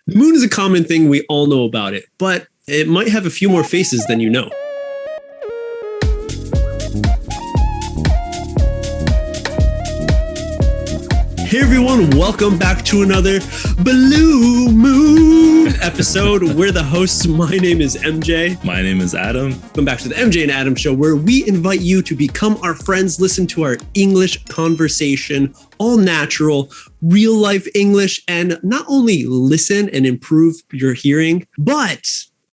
The moon is a common thing. We all know about it, but it might have a few more faces than you know. Hey everyone, welcome back to another Blue Moon episode. We're the hosts. My name is MJ. My name is Adam. Welcome back to the MJ and Adam Show, where we invite you to become our friends, listen to our English conversation, all natural, real life English, and not only listen and improve your hearing, but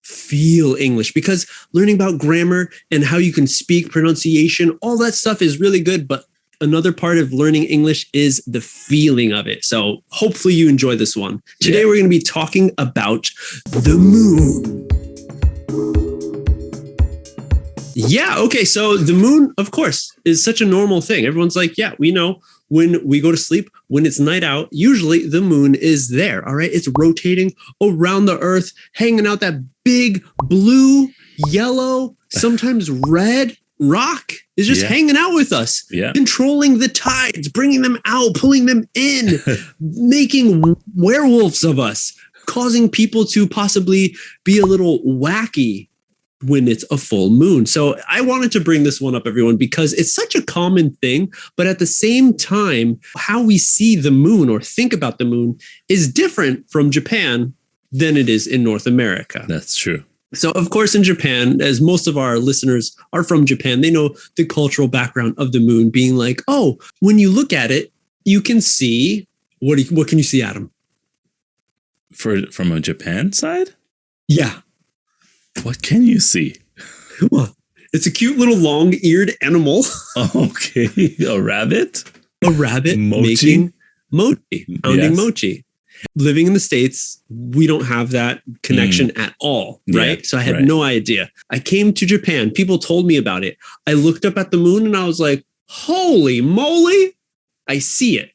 feel English, because learning about grammar and how you can speak, pronunciation, all that stuff is really good, but another part of learning English is the feeling of it. So hopefully you enjoy this one. Today we're going to be talking about the moon. Yeah, okay, so the moon, of course, is such a normal thing. Everyone's like, yeah, we know when we go to sleep, when it's night out, usually the moon is there, all right? It's rotating around the earth, hanging out that big blue, yellow, sometimes red rock is just hanging out with us, controlling the tides, bringing them out, pulling them in, making werewolves of us, causing people to possibly be a little wacky when it's a full moon. So I wanted to bring this one up, everyone, because it's such a common thing, but at the same time, how we see the moon or think about the moon is different from Japan than it is in North America. That's true. So, of course, in Japan, as most of our listeners are from Japan, they know the cultural background of the moon being like, oh, when you look at it, you can see, what can you see, Adam? From a Japan side? Yeah. What can you see? Well, it's a cute little long-eared animal. Okay. A rabbit? A rabbit making mochi, pounding mochi. Living in the States, we don't have that connection at all, right? Yeah, so I had no idea. I came to Japan. People told me about it. I looked up at the moon and I was like, holy moly, I see it.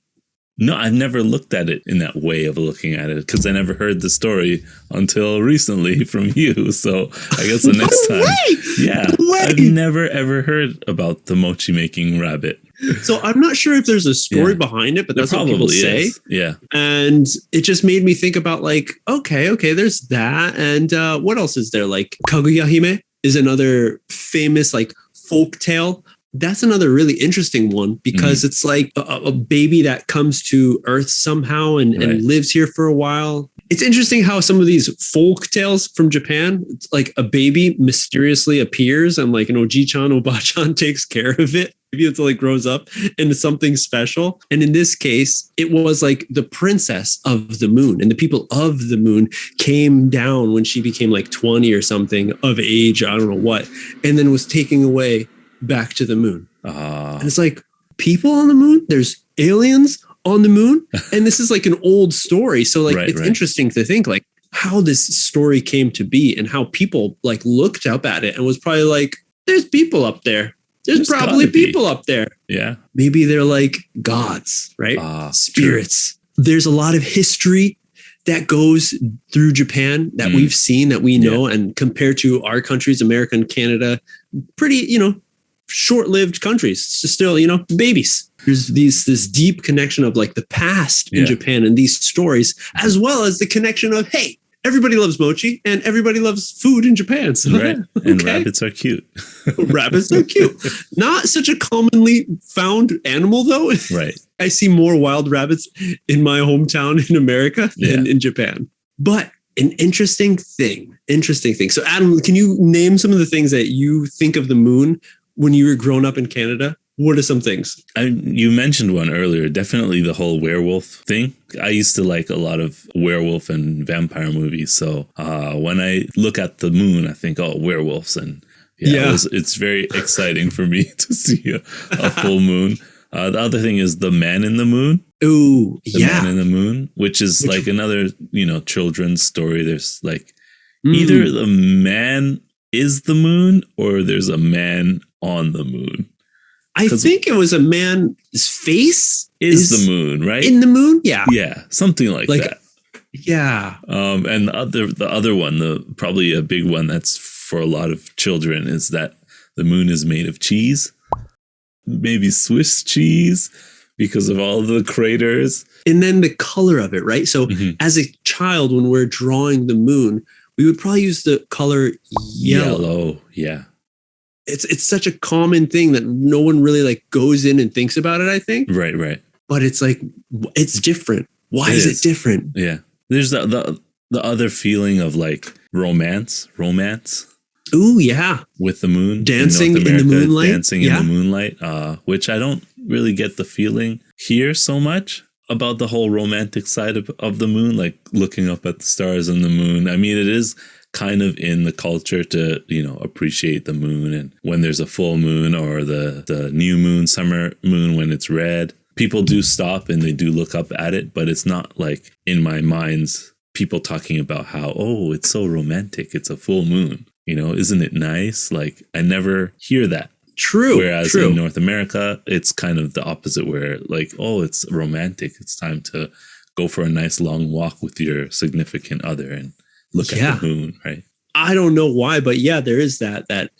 No, I've never looked at it in that way of looking at it because I never heard the story until recently from you. So I guess the next time. I've never ever heard about the mochi making rabbit. So I'm not sure if there's a story behind it, but that's what people say. Yeah. And it just made me think about like, okay, there's that. And what else is there? Like Kaguya Hime is another famous like folk tale. That's another really interesting one because it's like a baby that comes to Earth somehow and lives here for a while. It's interesting how some of these folk tales from Japan, it's like a baby mysteriously appears and like an Oji-chan, Oba-chan takes care of it. Maybe until it grows up into something special. And in this case, it was like the princess of the moon, and the people of the moon came down when she became like 20 or something of age, I don't know what, and then was taken away back to the moon. And it's like people on the moon, there's aliens on the moon. And this is like an old story. So like, it's interesting to think like how this story came to be and how people like looked up at it and was probably like, there's people up there. There's probably people up there. Yeah. Maybe they're like gods, right? Spirits. True. There's a lot of history that goes through Japan that we've seen, that we know, and compared to our countries, America and Canada, pretty, short-lived countries. So still, babies. There's this deep connection of like the past in Japan and these stories, as well as the connection of, hey, everybody loves mochi and everybody loves food in Japan. So, and rabbits are cute. Rabbits are cute. Not such a commonly found animal, though. Right. I see more wild rabbits in my hometown in America than in Japan. But an interesting thing. So, Adam, can you name some of the things that you think of the moon when you were growing up in Canada? What are some things? You mentioned one earlier, definitely the whole werewolf thing. I used to like a lot of werewolf and vampire movies. So when I look at the moon, I think, oh, werewolves. And it's very exciting for me to see a full moon. The other thing is The Man in the Moon. Ooh, The Man in the Moon, which is like another, children's story. There's like either the man is the moon or there's a man on the moon. I think it was a man's face is the moon, right? In the moon? Yeah. Yeah. Something like that. Yeah. And the other one, probably a big one that's for a lot of children is that the moon is made of cheese, maybe Swiss cheese, because of all the craters. And then the color of it, right? So as a child, child, when we're drawing the moon, we would probably use the color yellow. Yeah. It's such a common thing that no one really like goes in and thinks about it, I think. Right. But it's like, it's different. Why is it different? Yeah. There's the other feeling of like romance. Ooh, yeah. With the moon. Dancing in the moonlight. Dancing in the moonlight, which I don't really get the feeling here so much about the whole romantic side of the moon, like looking up at the stars and the moon. I mean, it is kind of in the culture to, appreciate the moon. And when there's a full moon or the new moon, summer moon, when it's red, people do stop and they do look up at it. But it's not like in my mind's people talking about how, oh, it's so romantic. It's a full moon. Isn't it nice? Like, I never hear that. True. Whereas in North America, it's kind of the opposite, where like, oh, it's romantic. It's time to go for a nice long walk with your significant other and look at the moon, right? I don't know why, but yeah, there is that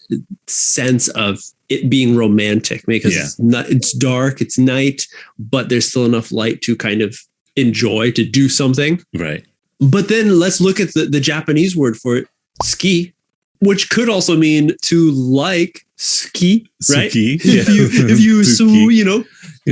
sense of it being romantic, because it's dark, it's night, but there's still enough light to kind of enjoy, to do something. Right. But then let's look at the Japanese word for it, ski, which could also mean to like ski, right? Suki, if you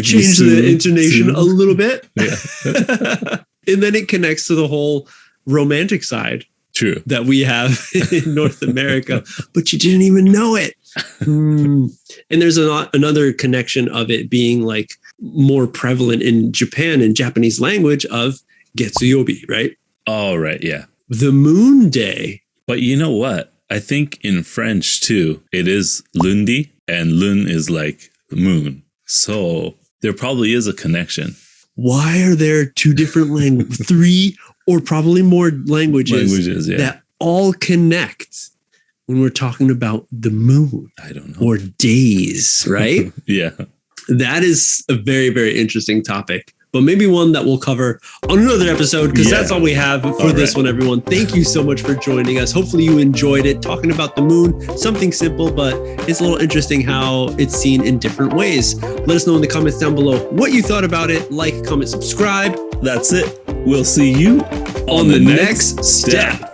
change the intonation a little bit. Yeah. And then it connects to the whole romantic side. True. That we have in North America, but you didn't even know it. And there's another connection of it being like more prevalent in Japan, in Japanese language, of getsuyobi, right? Oh, right. Yeah. The moon day. But you know what? I think in French too, it is lundi, and lun is like moon. So there probably is a connection. Why are there two different languages, 3 or probably more languages that all connect when we're talking about the moon? I don't know. Or days, right? Yeah. That is a very, very interesting topic, but maybe one that we'll cover on another episode, because that's all we have for this one, everyone. Thank you so much for joining us. Hopefully you enjoyed it, talking about the moon, something simple, but it's a little interesting how it's seen in different ways. Let us know in the comments down below what you thought about it. Like, comment, subscribe. That's it. We'll see you on the next step.